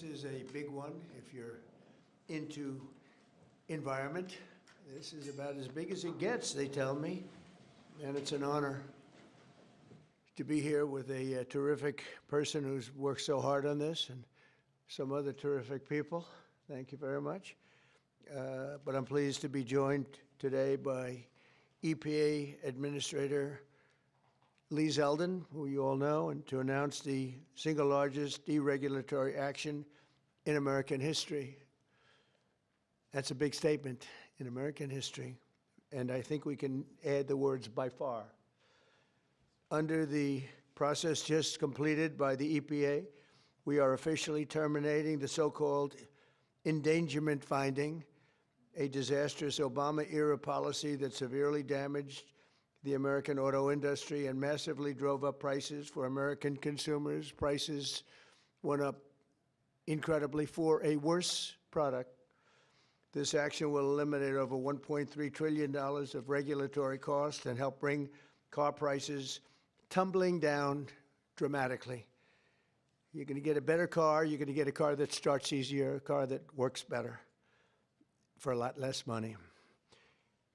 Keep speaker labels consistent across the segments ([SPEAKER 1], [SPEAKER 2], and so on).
[SPEAKER 1] This is a big one if you're into environment. This is about as big as it gets, they tell me, and it's an honor to be here with a terrific person who's worked so hard on this and some other terrific people. Thank you very much. But I'm pleased to be joined today by EPA Administrator Lee Zeldin, who you all know, and to announce the single largest deregulatory action in American history. That's a big statement, in American history, and I think we can add the words by far. Under the process just completed by the EPA, we are officially terminating the so-called endangerment finding, a disastrous Obama-era policy that severely damaged the American auto industry and massively drove up prices for American consumers. Prices went up incredibly for a worse product. This action will eliminate over $1.3 trillion of regulatory costs and help bring car prices tumbling down dramatically. You're going to get a better car. You're going to get a car that starts easier, a car that works better for a lot less money.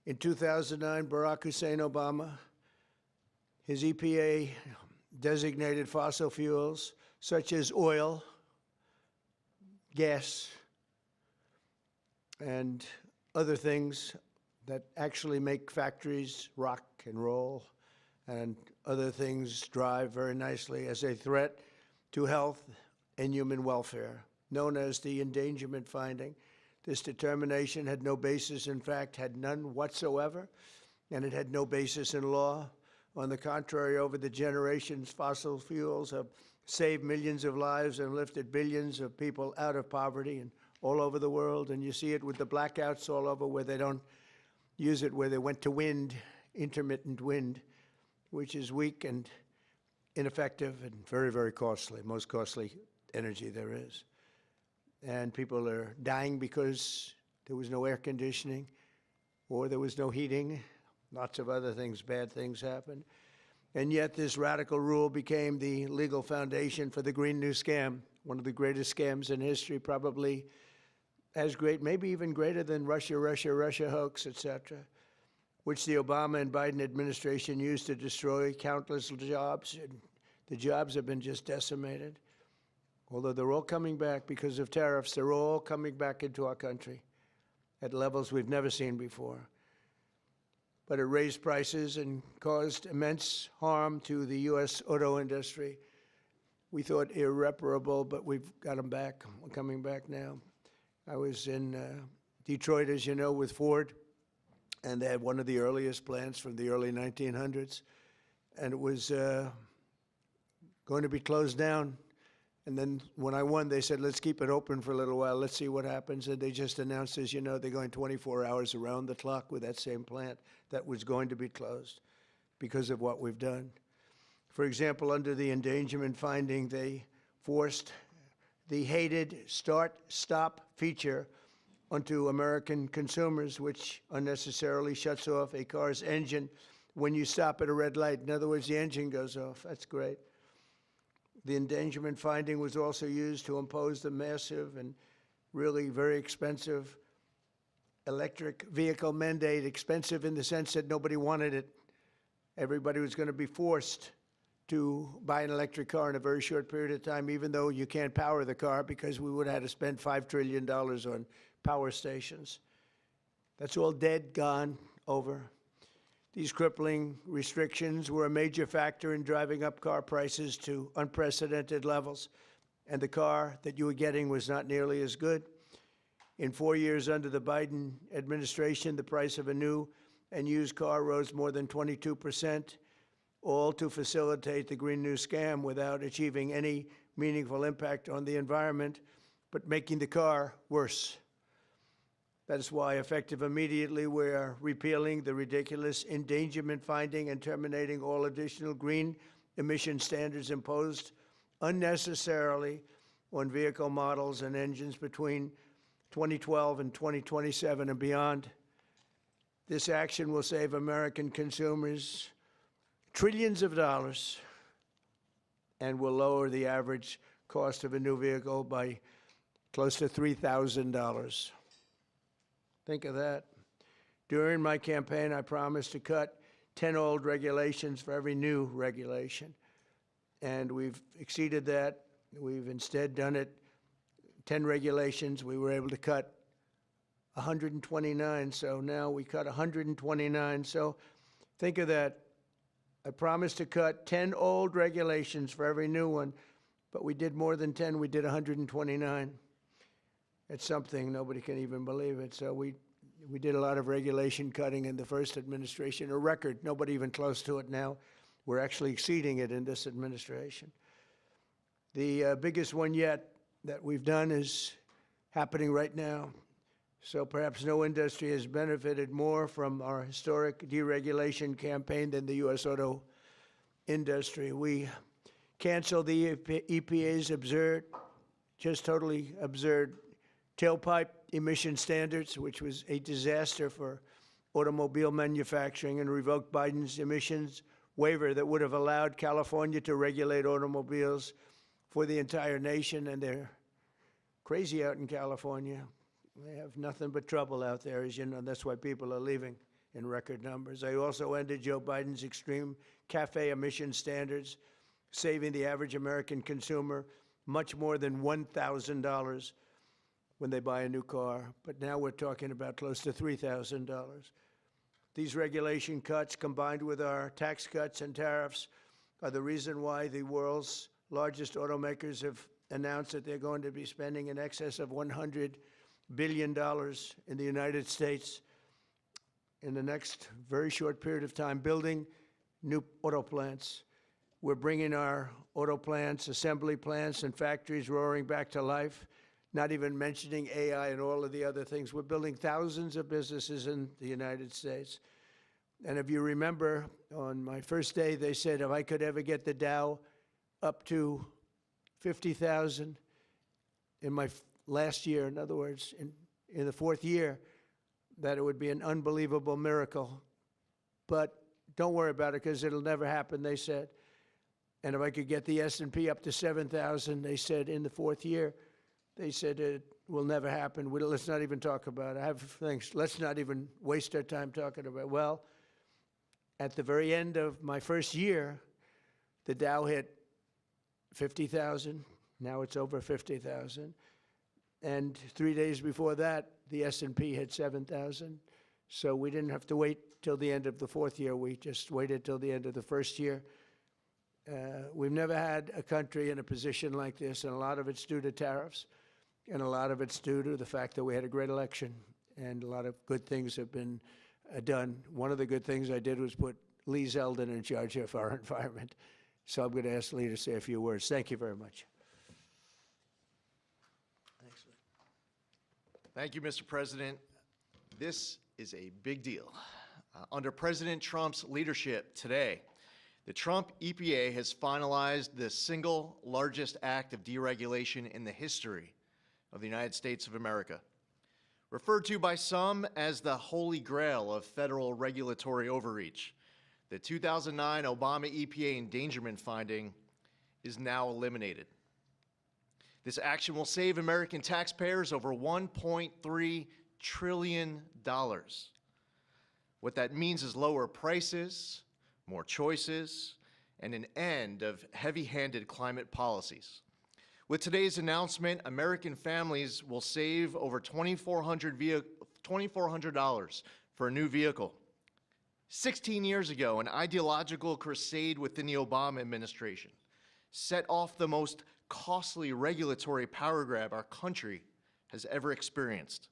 [SPEAKER 1] In 2009, Barack Hussein Obama, his EPA designated fossil fuels such as oil, gas, and other things that actually make factories rock and roll and other things drive very nicely as a threat to health and human welfare, known as the endangerment finding. This determination had no basis, in fact, had none whatsoever, and it had no basis in law. On the contrary, over the generations, fossil fuels have saved millions of lives and lifted billions of people out of poverty and all over the world. And you see it with the blackouts all over where they don't use it, where they went to wind, intermittent wind, which is weak and ineffective and very, very costly, most costly energy there is. And people are dying because there was no air conditioning or there was no heating. Lots of other things, bad things happened. And yet this radical rule became the legal foundation for the Green New Scam, one of the greatest scams in history, probably as great, maybe even greater than Russia hoax, etc., which the Obama and Biden administration used to destroy countless jobs. And the jobs have been just decimated. Although they're all coming back because of tariffs, they're all coming back into our country at levels we've never seen before. But it raised prices and caused immense harm to the U.S. auto industry. We thought irreparable, but we've got them back. We're coming back now. I was in Detroit, as you know, with Ford, and they had one of the earliest plants from the early 1900s, and it was going to be closed down. And then when I won, they said, let's keep it open for a little while. Let's see what happens. And they just announced, as you know, they're going 24 hours around the clock with that same plant that was going to be closed because of what we've done. For example, under the endangerment finding, they forced the hated start-stop feature onto American consumers, which unnecessarily shuts off a car's engine when you stop at a red light. In other words, the engine goes off. That's great. The endangerment finding was also used to impose the massive and really very expensive electric vehicle mandate, expensive in the sense that nobody wanted it. Everybody was going to be forced to buy an electric car in a very short period of time, even though you can't power the car because we would have had to spend $5 trillion on power stations. That's all dead, gone, over. These crippling restrictions were a major factor in driving up car prices to unprecedented levels, and the car that you were getting was not nearly as good. In 4 years under the Biden administration, the price of a new and used car rose more than 22%, all to facilitate the Green New Scam without achieving any meaningful impact on the environment, but making the car worse. That is why, effective immediately, we are repealing the ridiculous endangerment finding and terminating all additional green emission standards imposed unnecessarily on vehicle models and engines between 2012 and 2027 and beyond. This action will save American consumers trillions of dollars and will lower the average cost of a new vehicle by close to $3,000. Think of that. During my campaign, I promised to cut 10 old regulations for every new regulation. And we've exceeded that. We've instead done it 10 regulations. We were able to cut 129, so now we cut 129. So think of that. I promised to cut 10 old regulations for every new one, but we did more than 10. We did 129. It's something. Nobody can even believe it. So we did a lot of regulation cutting in the first administration, a record. Nobody even close to it now. We're actually exceeding it in this administration. The biggest one yet that we've done is happening right now. So perhaps no industry has benefited more from our historic deregulation campaign than the U.S. auto industry. We canceled the EPA's absurd, just totally absurd, tailpipe emission standards, which was a disaster for automobile manufacturing, and revoked Biden's emissions waiver that would have allowed California to regulate automobiles for the entire nation. And they're crazy out in California. They have nothing but trouble out there, as you know. That's why people are leaving in record numbers. I also ended Joe Biden's extreme CAFE emission standards, saving the average American consumer much more than $1,000 when they buy a new car. But now we're talking about close to $3,000. These regulation cuts, combined with our tax cuts and tariffs, are the reason why the world's largest automakers have announced that they're going to be spending in excess of $100 billion in the United States in the next very short period of time, building new auto plants. We're bringing our auto plants, assembly plants, and factories roaring back to life, not even mentioning AI and all of the other things. We're building thousands of businesses in the United States. And if you remember, on my first day, they said if I could ever get the Dow up to 50,000 in my last year, in other words, in the fourth year, that it would be an unbelievable miracle. But don't worry about it, because it'll never happen, they said. And if I could get the S&P up to 7,000, they said in the fourth year, they said it will never happen. Let's not even talk about it. I have things. Let's not even waste our time talking about it. Well, at the very end of my first year, the Dow hit 50,000. Now it's over 50,000. And 3 days before that, the S&P hit 7,000. So we didn't have to wait till the end of the fourth year. We just waited till the end of the first year. We've never had a country in a position like this, and a lot of it's due to tariffs, and a lot of it's due to the fact that we had a great election, and a lot of good things have been done. One of the good things I did was put Lee Zeldin in charge of our environment. So I'm going to ask Lee to say a few words. Thank you very much.
[SPEAKER 2] Thank you, Mr. President. This is a big deal. Under President Trump's leadership today, the Trump EPA has finalized the single largest act of deregulation in the history of the United States of America. Referred to by some as the holy grail of federal regulatory overreach, the 2009 Obama EPA endangerment finding is now eliminated. This action will save American taxpayers over $1.3 trillion. What that means is lower prices, more choices, and an end of heavy-handed climate policies. With today's announcement, American families will save over $2,400 for a new vehicle. 16 years ago, an ideological crusade within the Obama administration set off the most costly regulatory power grab our country has ever experienced.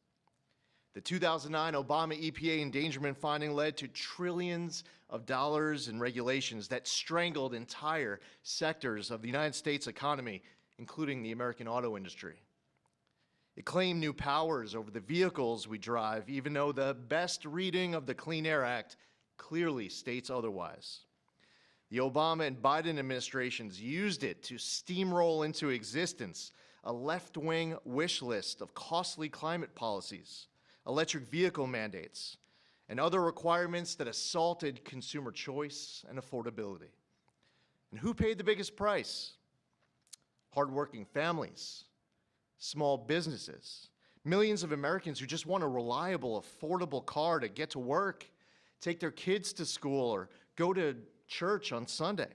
[SPEAKER 2] The 2009 Obama EPA endangerment finding led to trillions of dollars in regulations that strangled entire sectors of the United States economy, including the American auto industry. It claimed new powers over the vehicles we drive, even though the best reading of the Clean Air Act clearly states otherwise. The Obama and Biden administrations used it to steamroll into existence a left-wing wish list of costly climate policies, electric vehicle mandates, and other requirements that assaulted consumer choice and affordability. And who paid the biggest price? Hardworking families, small businesses, millions of Americans who just want a reliable, affordable car to get to work, take their kids to school, or go to church on Sunday.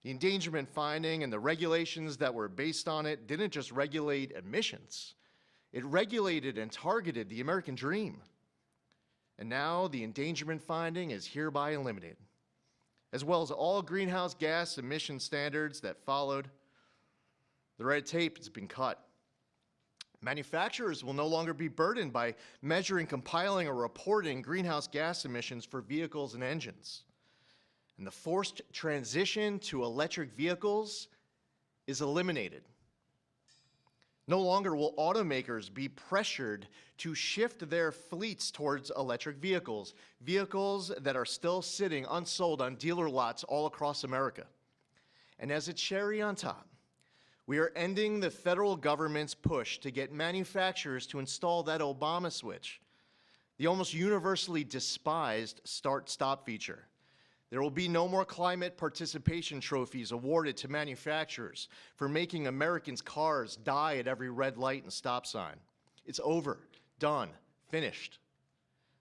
[SPEAKER 2] The endangerment finding and the regulations that were based on it didn't just regulate emissions. It regulated and targeted the American dream. And now the endangerment finding is hereby eliminated, as well as all greenhouse gas emission standards that followed. The red tape has been cut. Manufacturers will no longer be burdened by measuring, compiling, or reporting greenhouse gas emissions for vehicles and engines. And the forced transition to electric vehicles is eliminated. No longer will automakers be pressured to shift their fleets towards electric vehicles, vehicles that are still sitting unsold on dealer lots all across America. And as a cherry on top, we are ending the federal government's push to get manufacturers to install that Obama switch, the almost universally despised start-stop feature. There will be no more climate participation trophies awarded to manufacturers for making Americans' cars die at every red light and stop sign. It's over, done, finished.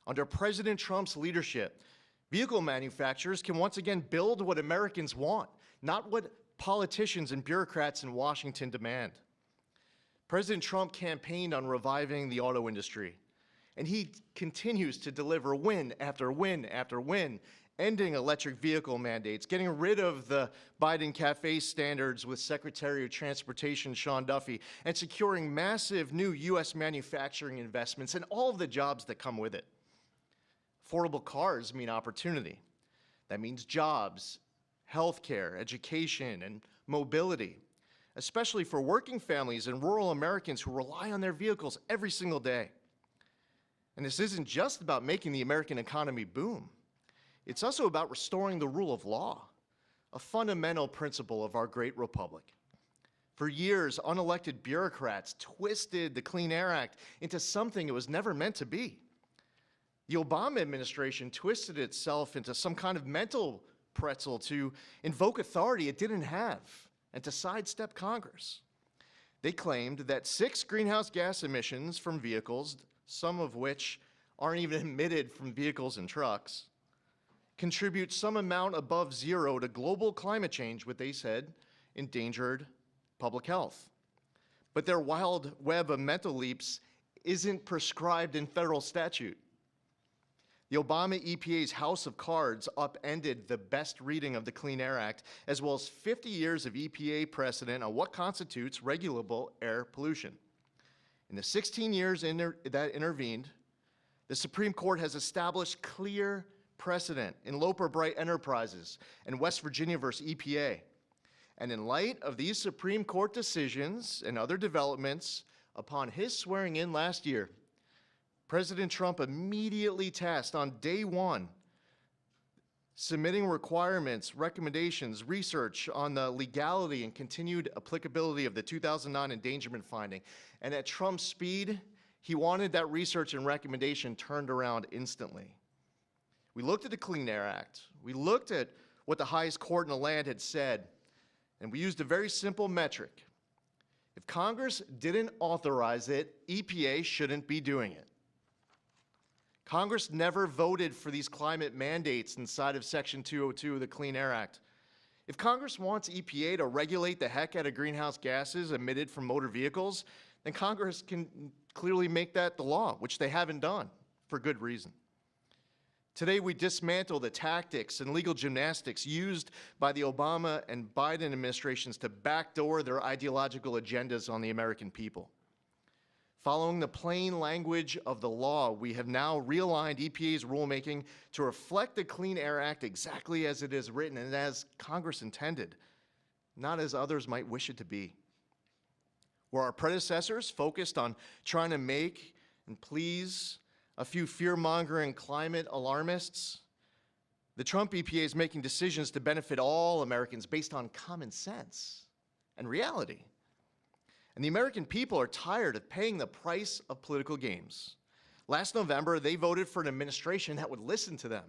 [SPEAKER 2] Under President Trump's leadership, vehicle manufacturers can once again build what Americans want, not what politicians and bureaucrats in Washington demand. President Trump campaigned on reviving the auto industry, and he continues to deliver win after win after win, ending electric vehicle mandates, getting rid of the Biden CAFE standards with Secretary of Transportation Sean Duffy, and securing massive new U.S. manufacturing investments and all of the jobs that come with it. Affordable cars mean opportunity. That means jobs, healthcare, education, and mobility, especially for working families and rural Americans who rely on their vehicles every single day. And this isn't just about making the American economy boom. It's also about restoring the rule of law, a fundamental principle of our great republic. For years, unelected bureaucrats twisted the Clean Air Act into something it was never meant to be. The Obama administration twisted itself into some kind of mental pretzel to invoke authority it didn't have and to sidestep Congress. They claimed that 6 greenhouse gas emissions from vehicles, some of which aren't even emitted from vehicles and trucks, contribute some amount above zero to global climate change, what they said endangered public health. But their wild web of mental leaps isn't prescribed in federal statute. The Obama EPA's house of cards upended the best reading of the Clean Air Act, as well as 50 years of EPA precedent on what constitutes regulable air pollution. In the 16 years that intervened, the Supreme Court has established clear precedent in Loper Bright Enterprises and West Virginia versus EPA. And in light of these Supreme Court decisions and other developments, upon his swearing in last year, President Trump immediately tasked on day one submitting requirements, recommendations, research on the legality and continued applicability of the 2009 endangerment finding. And at Trump's speed, he wanted that research and recommendation turned around instantly. We looked at the Clean Air Act. We looked at what the highest court in the land had said, and we used a very simple metric. If Congress didn't authorize it, EPA shouldn't be doing it. Congress never voted for these climate mandates inside of Section 202 of the Clean Air Act. If Congress wants EPA to regulate the heck out of greenhouse gases emitted from motor vehicles, then Congress can clearly make that the law, which they haven't done for good reason. Today, we dismantle the tactics and legal gymnastics used by the Obama and Biden administrations to backdoor their ideological agendas on the American people. Following the plain language of the law, we have now realigned EPA's rulemaking to reflect the Clean Air Act exactly as it is written and as Congress intended, not as others might wish it to be. Where our predecessors focused on trying to make and please a few fear-mongering climate alarmists, the Trump EPA is making decisions to benefit all Americans based on common sense and reality. And the American people are tired of paying the price of political games. Last November, they voted for an administration that would listen to them.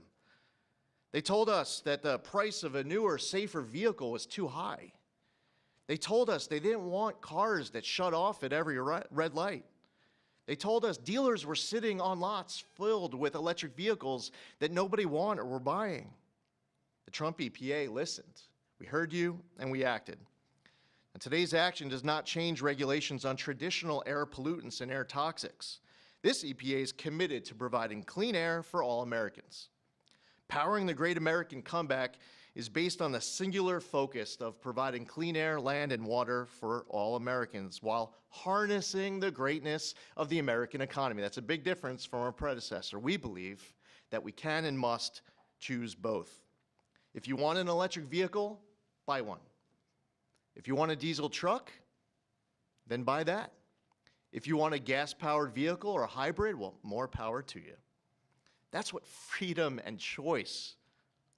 [SPEAKER 2] They told us that the price of a newer, safer vehicle was too high. They told us they didn't want cars that shut off at every red light. They told us dealers were sitting on lots filled with electric vehicles that nobody wanted or were buying. The Trump EPA listened. We heard you and we acted. And today's action does not change regulations on traditional air pollutants and air toxics. This EPA is committed to providing clean air for all Americans. Powering the Great American Comeback is based on the singular focus of providing clean air, land, and water for all Americans while harnessing the greatness of the American economy. That's a big difference from our predecessor. We believe that we can and must choose both. If you want an electric vehicle, buy one. If you want a diesel truck, then buy that. If you want a gas-powered vehicle or a hybrid, well, more power to you. That's what freedom and choice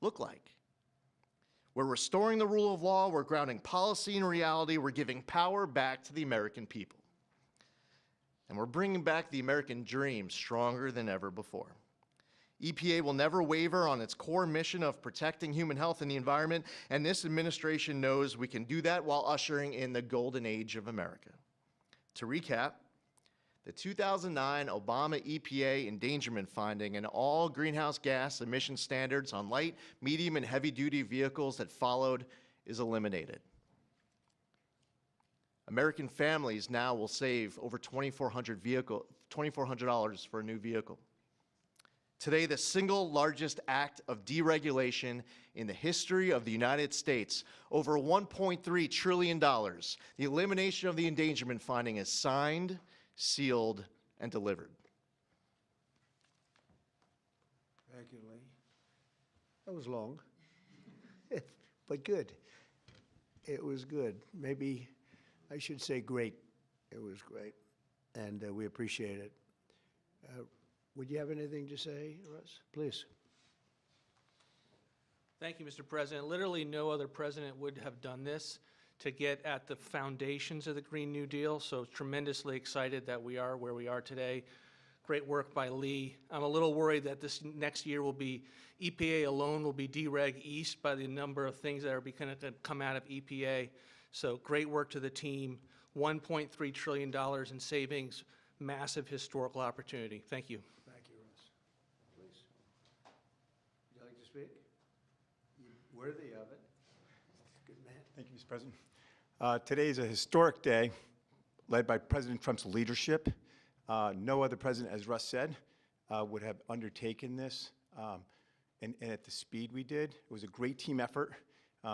[SPEAKER 2] look like. We're restoring the rule of law, we're grounding policy in reality, we're giving power back to the American people. And we're bringing back the American dream stronger than ever before. EPA will never waver on its core mission of protecting human health and the environment, and this administration knows we can do that while ushering in the golden age of America. To recap, the 2009 Obama EPA endangerment finding and all greenhouse gas emission standards on light, medium, and heavy-duty vehicles that followed is eliminated. American families now will save over $2,400 for a new vehicle. Today, the single largest act of deregulation in the history of the United States, over $1.3 trillion, the elimination of the endangerment finding is signed, sealed, and delivered.
[SPEAKER 1] Thank you, Lee. That was long, but good. It was good. Maybe I should say great. It was great, and we appreciate it. Would you have anything to say, Russ? Please.
[SPEAKER 3] Thank you, Mr. President. Literally no other president would have done this to get at the foundations of the Green New Deal, so tremendously excited that we are where we are today. Great work by Lee. I'm a little worried that this next year will be, EPA alone will be dereg east by the number of things that are going to come out of EPA. So great work to the team. $1.3 trillion in savings, massive historical opportunity. Thank you.
[SPEAKER 1] Thank you, Russ. Please. Would you like to speak? You're worthy of it. Good man.
[SPEAKER 4] Thank you, Mr. President. Today is a historic day led by President Trump's leadership. No other president, as Russ said, would have undertaken this and at the speed we did. It was a great team effort.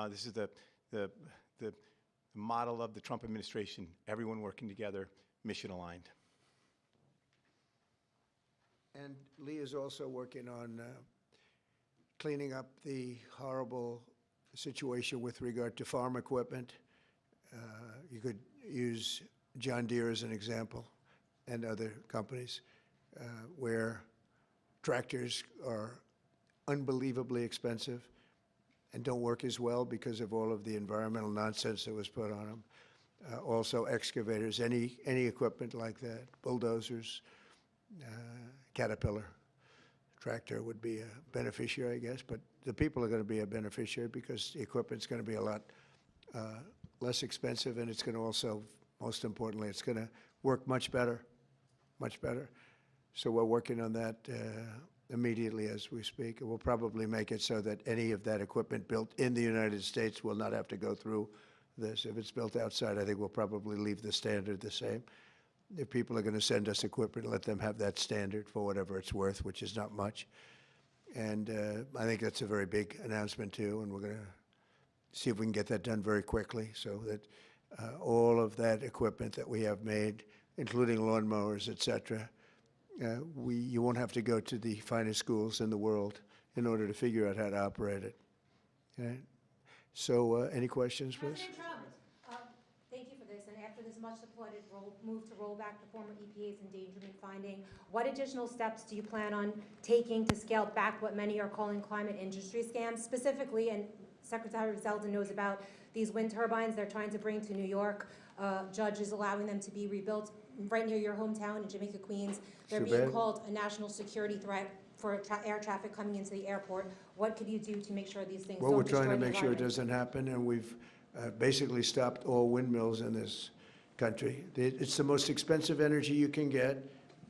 [SPEAKER 4] This is the model of the Trump administration, everyone working together, mission aligned.
[SPEAKER 1] And Lee is also working on cleaning up the horrible situation with regard to farm equipment. You could use John Deere as an example and other companies where tractors are unbelievably expensive and don't work as well because of all of the environmental nonsense that was put on them. Also excavators, any equipment like that, bulldozers, Caterpillar tractor would be a beneficiary, I guess, but the people are going to be a beneficiary because the equipment's going to be a lot less expensive, and it's going to also, most importantly, it's going to work much better, much better. So we're working on that immediately as we speak. And we'll probably make it so that any of that equipment built in the United States will not have to go through this. If it's built outside, I think we'll probably leave the standard the same. If people are going to send us equipment, let them have that standard for whatever it's worth, which is not much. And I think that's a very big announcement, too, and we're going to see if we can get that done very quickly so that all of that equipment that we have made, including lawnmowers, et cetera, you won't have to go to the finest schools in the world in order to figure out how to operate it. Okay? So any questions, please?
[SPEAKER 5] President Trump, thank you for this. And after this much applauded move to roll back the former EPA's endangerment finding, what additional steps do you plan on taking to scale back what many are calling climate industry scams? Specifically, and Secretary Zeldin knows about these wind turbines they're trying to bring to New York. Judge is allowing them to be rebuilt right near your hometown in Jamaica, Queens. They're being called a national security threat for air traffic coming into the airport. What could you do to make sure these things
[SPEAKER 1] Well,
[SPEAKER 5] don't
[SPEAKER 1] we're
[SPEAKER 5] destroy
[SPEAKER 1] trying to
[SPEAKER 5] the
[SPEAKER 1] make sure it
[SPEAKER 5] environment?
[SPEAKER 1] doesn't happen, and basically stopped all windmills in this country. It's the most expensive energy you can get.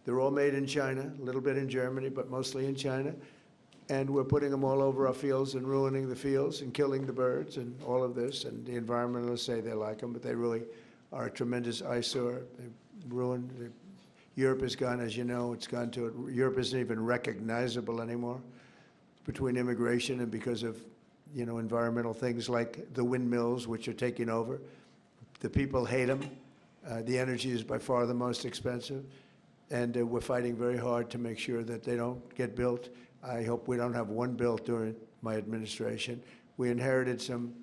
[SPEAKER 1] They're all made in China, a little bit in Germany, but mostly in China. And we're putting them all over our fields and ruining the fields and killing the birds and all of this. And the environmentalists say they like them, but they really are a tremendous eyesore. They've ruined. Europe has gone, as you know, it's gone to, Europe isn't even recognizable anymore between immigration and because of, you know, environmental things like the windmills, which are taking over. The people hate them. The energy is by far the most expensive. And we're fighting very hard to make sure that they don't get built. I hope we don't have one built during my administration. We inherited some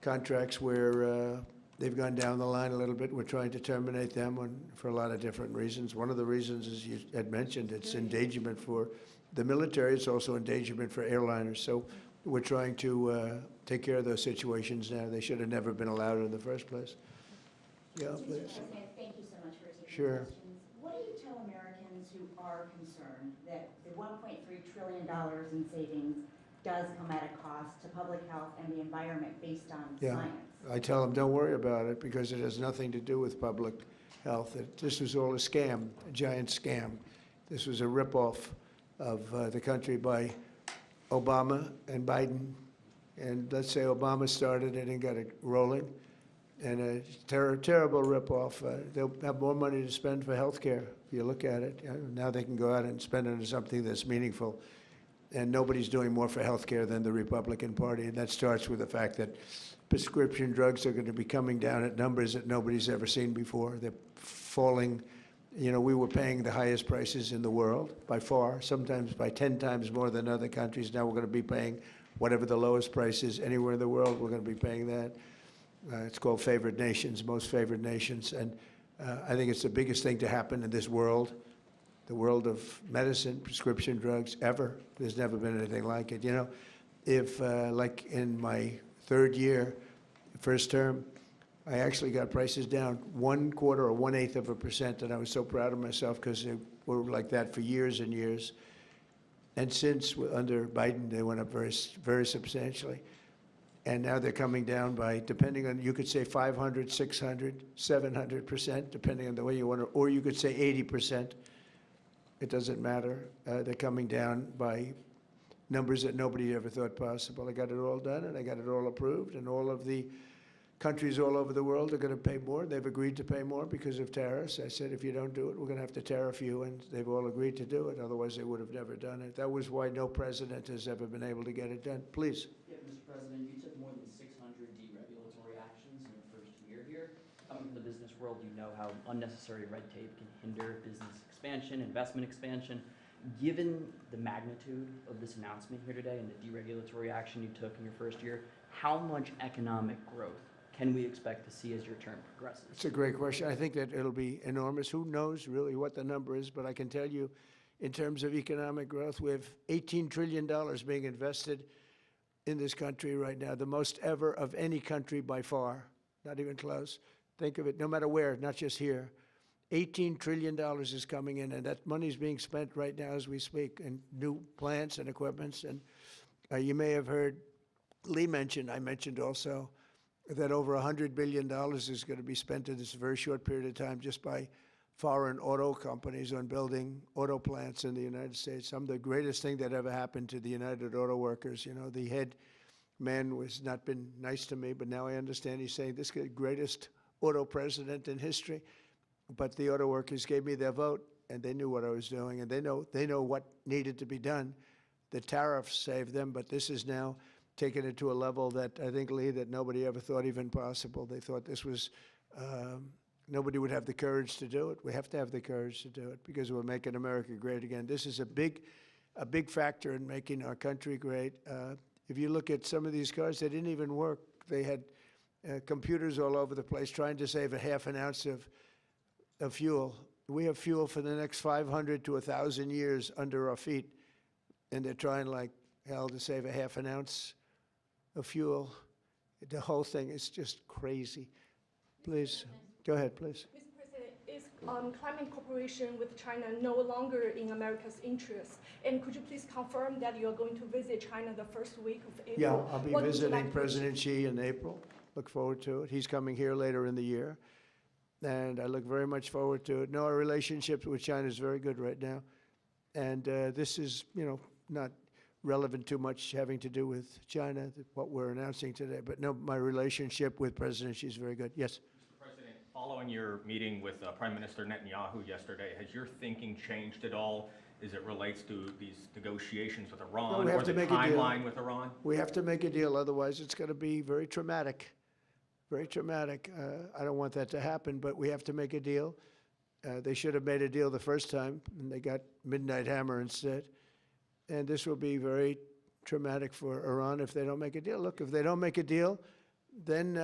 [SPEAKER 1] contracts where they've gone down the line a little bit. We're trying to terminate them for a lot of different reasons. One of the reasons, as you had mentioned, it's endangerment for the military. It's also endangerment for airliners. So we're trying to take care of those situations now. They should have never been allowed in the first place. Yeah, please.
[SPEAKER 6] Thank you so much for taking
[SPEAKER 1] Sure.
[SPEAKER 6] questions. What do you tell Americans who are concerned that the $1.3 trillion in savings does come at a cost to public health and the environment based on science?
[SPEAKER 1] I tell them, don't worry about it because it has nothing to do with public health. This was all a scam, a giant scam. This was a ripoff of the country by Obama and Biden. And let's say Obama started it and got it rolling. And a terrible ripoff. They'll have more money to spend for health care. If you look at it, now they can go out and spend it on something that's meaningful. And nobody's doing more for health care than the Republican Party. And that starts with the fact that prescription drugs are going to be coming down at numbers that nobody's ever seen before. They're falling. You know, we were paying the highest prices in the world by far, sometimes by 10 times more than other countries. Now we're going to be paying whatever the lowest price is anywhere in the world. We're going to be paying that. It's called favored nations, most favored nations. And I think it's the biggest thing to happen in this world, the world of medicine, prescription drugs, ever. There's never been anything like it. You know, if like in my third year, first term, I actually got prices down 1/4 or 1/8%, and I was so proud of myself because they were like that for years and years. And since under Biden, they went up very, very substantially. And now they're coming down by, depending on, you could say 500, 600, 700%, depending on the way you want to, or you could say 80%. It doesn't matter. They're coming down by numbers that nobody ever thought possible. I got it all done, and I got it all approved, and all of the countries all over the world are going to pay more. They've agreed to pay more because of tariffs. I said, if you don't do it, we're going to have to tariff you, and they've all agreed to do it. Otherwise, they would have never done it. That was why no president has ever been able to get it done. Please.
[SPEAKER 7] Yeah, Mr. President, you took more than 600 deregulatory actions in your first year here. Coming from the business world, you know how unnecessary red tape can hinder business expansion, investment expansion. Given the magnitude of this announcement here today and the deregulatory action you took in your first year, how much economic growth can we expect to see as your term progresses?
[SPEAKER 1] It's a great question. I think that it'll be enormous. Who knows really what the number is, but I can tell you in terms of economic growth, we have $18 trillion being invested in this country right now, the most ever of any country by far, not even close. Think of it, no matter where, not just here. $18 trillion is coming in, and that money is being spent right now as we speak in new plants and equipments. And you may have heard Lee mention, I mentioned also, that over $100 billion is going to be spent in this very short period of time just by foreign auto companies on building auto plants in the United States. The greatest thing that ever happened to the United Auto Workers. You know, the head man was not been nice to me, but now I understand he's saying this is the greatest auto president in history. But the auto workers gave me their vote, and they knew what I was doing, and they know what needed to be done. The tariffs saved them, but this is now taken it to a level that I think, Lee, that nobody ever thought even possible. They thought this was, nobody would have the courage to do it. We have to have the courage to do it because we're making America great again. This is a big factor in making our country great. If you look at some of these cars, they didn't even work. They had computers all over the place trying to save a half an ounce of fuel. We have fuel for the next 500 to 1,000 years under our feet, and they're trying like hell to save a half an ounce of fuel. The whole thing is just crazy. Please, go ahead, please.
[SPEAKER 8] Mr. President, is climate cooperation with China no longer in America's interest? And could you please confirm that you're going to visit China the first week of April?
[SPEAKER 1] Yeah, I'll be visiting President Xi in April. Look forward to it. He's coming here later in the year, and I look very much forward to it. No, our relationship with China is very good right now, and this is, not relevant too much having to do with China, what we're announcing today. But no, my relationship with President Xi is very good. Yes?
[SPEAKER 9] Mr. President, following your meeting with Prime Minister Netanyahu yesterday, has your thinking changed at all as it relates to these negotiations with Iran
[SPEAKER 1] we have
[SPEAKER 9] or
[SPEAKER 1] to
[SPEAKER 9] the
[SPEAKER 1] make a deal.
[SPEAKER 9] timeline with Iran?
[SPEAKER 1] We have to make a deal, otherwise it's going to be very traumatic. Very traumatic. I don't want that to happen, but we have to make a deal. They should have made a deal the first time, and they got Midnight Hammer instead. And this will be very traumatic for Iran if they don't make a deal. Look, if they don't make a deal, then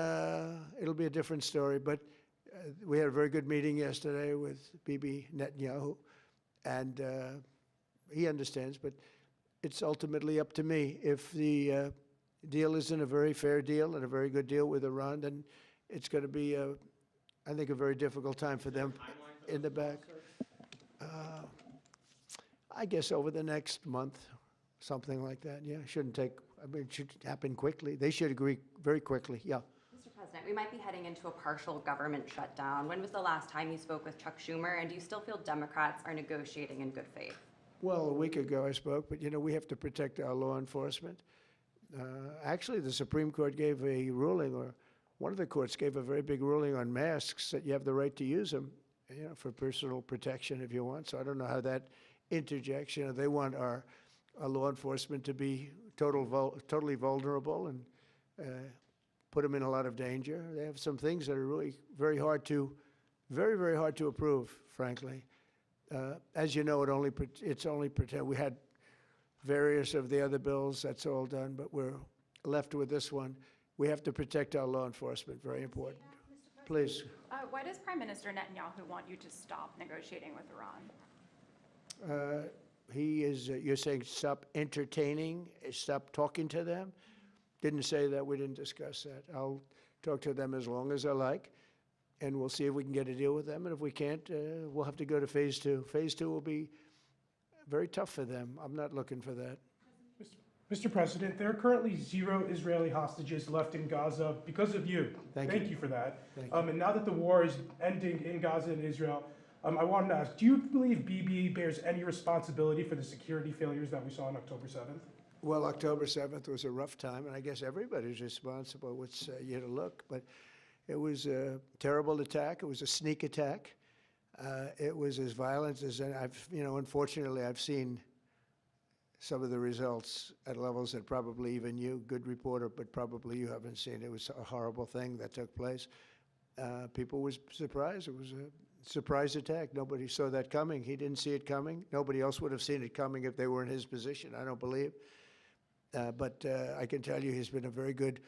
[SPEAKER 1] it'll be a different story. But we had a very good meeting yesterday with Bibi Netanyahu, and he understands, but it's ultimately up to me. If the deal isn't a very fair deal and a very good deal with Iran, then it's going to be, I think, a very difficult time for them in the back. I guess over the next month, something like that. Yeah, shouldn't take, it should happen quickly. They should agree very quickly, yeah.
[SPEAKER 10] Mr. President, we might be heading into a partial government shutdown. When was the last time you spoke with Chuck Schumer, and do you still feel Democrats are negotiating in good faith?
[SPEAKER 1] Well, a week ago I spoke, but we have to protect our law enforcement. Actually, the Supreme Court gave a ruling, or one of the courts gave a very big ruling on masks, that you have the right to use them, for personal protection if you want. So I don't know how that interjects. They want our law enforcement to be totally vulnerable and put them in a lot of danger. They have some things that are really very hard to approve, frankly. As you know, it's only pretend. We had various of the other bills, that's all done, but we're left with this one. We have to protect our law enforcement, very important. Please.
[SPEAKER 11] Why does Prime Minister Netanyahu want you to stop negotiating with Iran?
[SPEAKER 1] He is, you're saying stop entertaining, stop talking to them? Didn't say that, we didn't discuss that. I'll talk to them as long as I like, and we'll see if we can get a deal with them, and if we can't, we'll have to go to phase two. Phase two will be very tough for them. I'm not looking for that.
[SPEAKER 12] Mr. President, there are currently 0 Israeli hostages left in Gaza because of you. Thank you for that. And now that the war is ending in Gaza and Israel, I wanted to ask, do you believe Bibi bears any responsibility for the security failures that we saw on October 7th?
[SPEAKER 1] Well, October 7th was a rough time, and I guess everybody's responsible. What's you to look, but it was a terrible attack. It was a sneak attack. It was as violent as unfortunately, I've seen some of the results at levels that probably even you, good reporter, but probably you haven't seen. It was a horrible thing that took place. People was surprised. It was a surprise attack. Nobody saw that coming. He didn't see it coming. Nobody else would have seen it coming if they were in his position, I don't believe. But I can tell you he's been a very good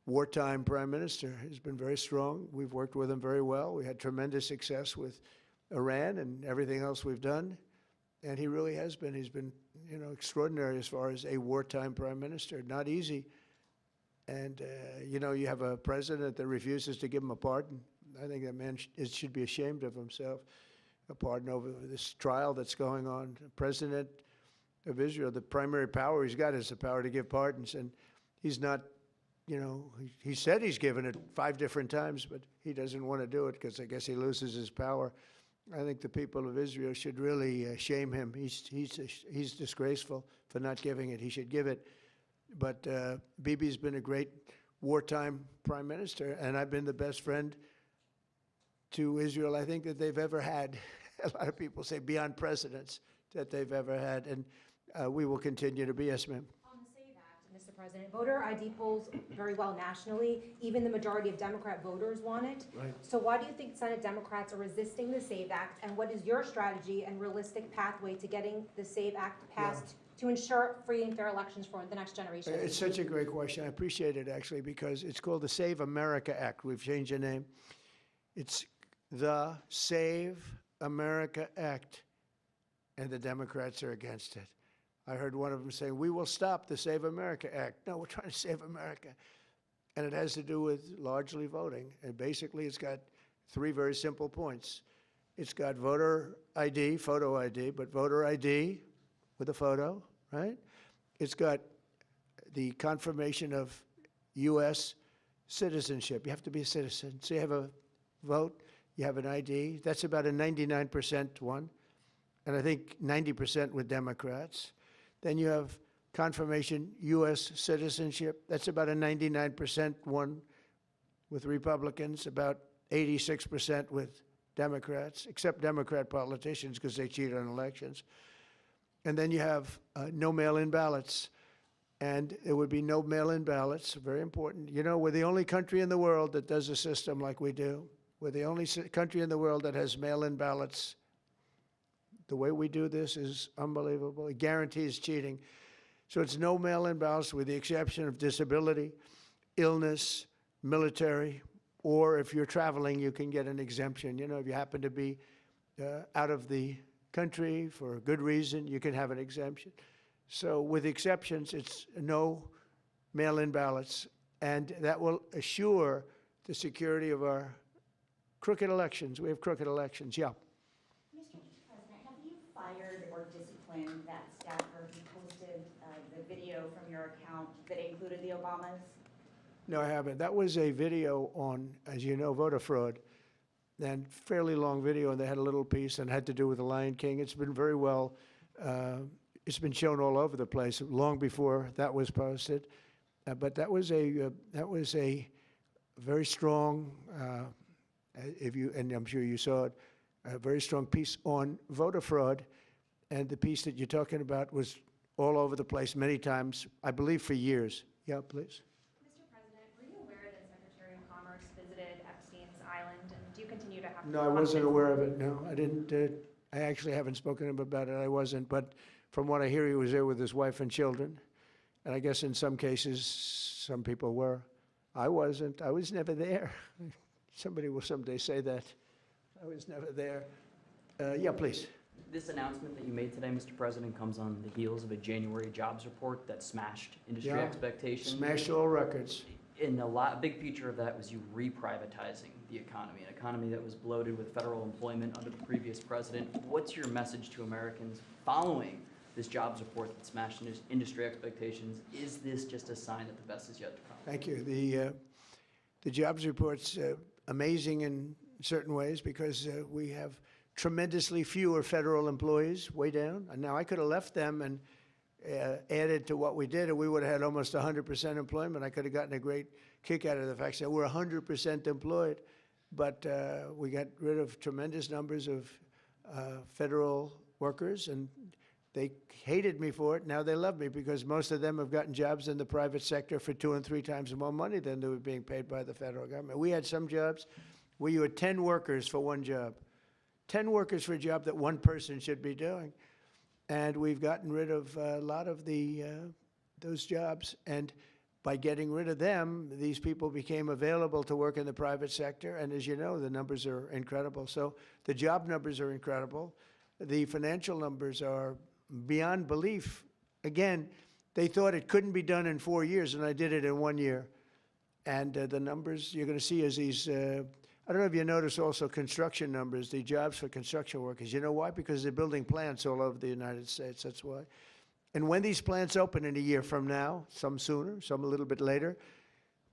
[SPEAKER 1] wartime prime minister. He's been very strong. We've worked with him very well. We had tremendous success with Iran and everything else we've done. And he really has been. He's been, extraordinary as far as a wartime prime minister. Not easy. And, you have a president that refuses to give him a pardon. I think that man should be ashamed of himself. A pardon over this trial that's going on. The president of Israel, the primary power he's got is the power to give pardons. And he's not, he said he's given it 5 different times, but he doesn't want to do it because I guess he loses his power. I think the people of Israel should really shame him. He's disgraceful for not giving it. He should give it. But Bibi's been a great wartime prime minister, and I've been the best friend to Israel I think that they've ever had. A lot of people say beyond presidents that they've ever had, and we will continue to be. Yes, ma'am.
[SPEAKER 5] On the SAVE Act, Mr. President, voter ID polls very well nationally. Even the majority of Democrat voters want it.
[SPEAKER 1] Right.
[SPEAKER 5] So why do you think Senate Democrats are resisting the SAVE Act, and what is your strategy and realistic pathway to getting the SAVE Act passed to ensure free and fair elections for the next generation?
[SPEAKER 1] It's such a great question. I appreciate it, actually, because it's called the Save America Act. We've changed the name. It's the Save America Act, and the Democrats are against it. I heard one of them saying, we will stop the Save America Act. No, we're trying to save America. And it has to do with largely voting. And basically, it's got 3 very simple points. It's got voter ID, photo ID, but voter ID with a photo, right? It's got the confirmation of U.S. citizenship. You have to be a citizen. So you have a vote, you have an ID. That's about a 99% one, and I think 90% with Democrats. Then you have confirmation U.S. citizenship. That's about a 99% one with Republicans, about 86% with Democrats, except Democrat politicians because they cheat on elections. And then you have no mail-in ballots. And there would be no mail-in ballots, very important. You know, we're the only country in the world that does a system like we do. We're the only country in the world that has mail-in ballots. The way we do this is unbelievable. It guarantees cheating. So it's no mail-in ballots with the exception of disability, illness, military, or if you're traveling, you can get an exemption. You know, if you happen to be out of the country for a good reason, you can have an exemption. So with exceptions, it's no mail-in ballots, and that will assure the security of our crooked elections. We have crooked elections, yeah.
[SPEAKER 6] Mr. President, have you fired or disciplined that staffer who posted the video from your account that included the Obamas?
[SPEAKER 1] No, I haven't. That was a video on, as you know, voter fraud, and fairly long video, and they had a little piece and had to do with the Lion King. It's been very well, it's been shown all over the place long before that was posted. But that was a very strong, and I'm sure you saw it, a very strong piece on voter fraud. And the piece that you're talking about was all over the place many times, I believe for years. Yeah, please.
[SPEAKER 11] Mr. President, were you aware that Secretary of Commerce visited Epstein's Island, and do you continue to have
[SPEAKER 1] No, I wasn't aware of it. No, I didn't. I actually haven't spoken to him about it. I wasn't. But from what I hear, he was there with his wife and children. And I guess in some cases, some people were. I wasn't. I was never there. Somebody will someday say that. I was never there. Yeah, please.
[SPEAKER 7] This announcement that you made today, Mr. President, comes on the heels of a January jobs report that smashed industry expectations.
[SPEAKER 1] Smashed all records.
[SPEAKER 7] And a big feature of that was you reprivatizing the economy, an economy that was bloated with federal employment under the previous president. What's your message to Americans following this jobs report that smashed industry expectations? Is this just a sign that the best is yet to come?
[SPEAKER 1] Thank you. The jobs report's amazing in certain ways because we have tremendously fewer federal employees, way down. And now I could have left them and added to what we did, and we would have had almost 100% employment. I could have gotten a great kick out of the fact that we're 100% employed, but we got rid of tremendous numbers of federal workers, and they hated me for it. Now they love me because most of them have gotten jobs in the private sector for 2 and 3 times more money than they were being paid by the federal government. We had some jobs where you had 10 workers for one job. 10 workers for a job that one person should be doing. And we've gotten rid of a lot of those jobs. And by getting rid of them, these people became available to work in the private sector. And as you know, the numbers are incredible. So the job numbers are incredible. The financial numbers are beyond belief. Again, they thought it couldn't be done in 4 years, and I did it in 1 year. And the numbers you're going to see is these, I don't know if you notice also construction numbers, the jobs for construction workers. You know why? Because they're building plants all over the United States, that's why. And when these plants open in a year from now, some sooner, some a little bit later,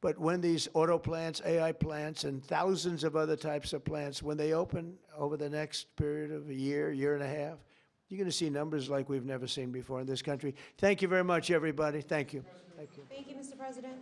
[SPEAKER 1] but when these auto plants, AI plants, and thousands of other types of plants, when they open over the next period of a year, year and a half, you're going to see numbers like we've never seen before in this country. Thank you very much, everybody. Thank you. Thank you.
[SPEAKER 5] Thank you, Mr. President.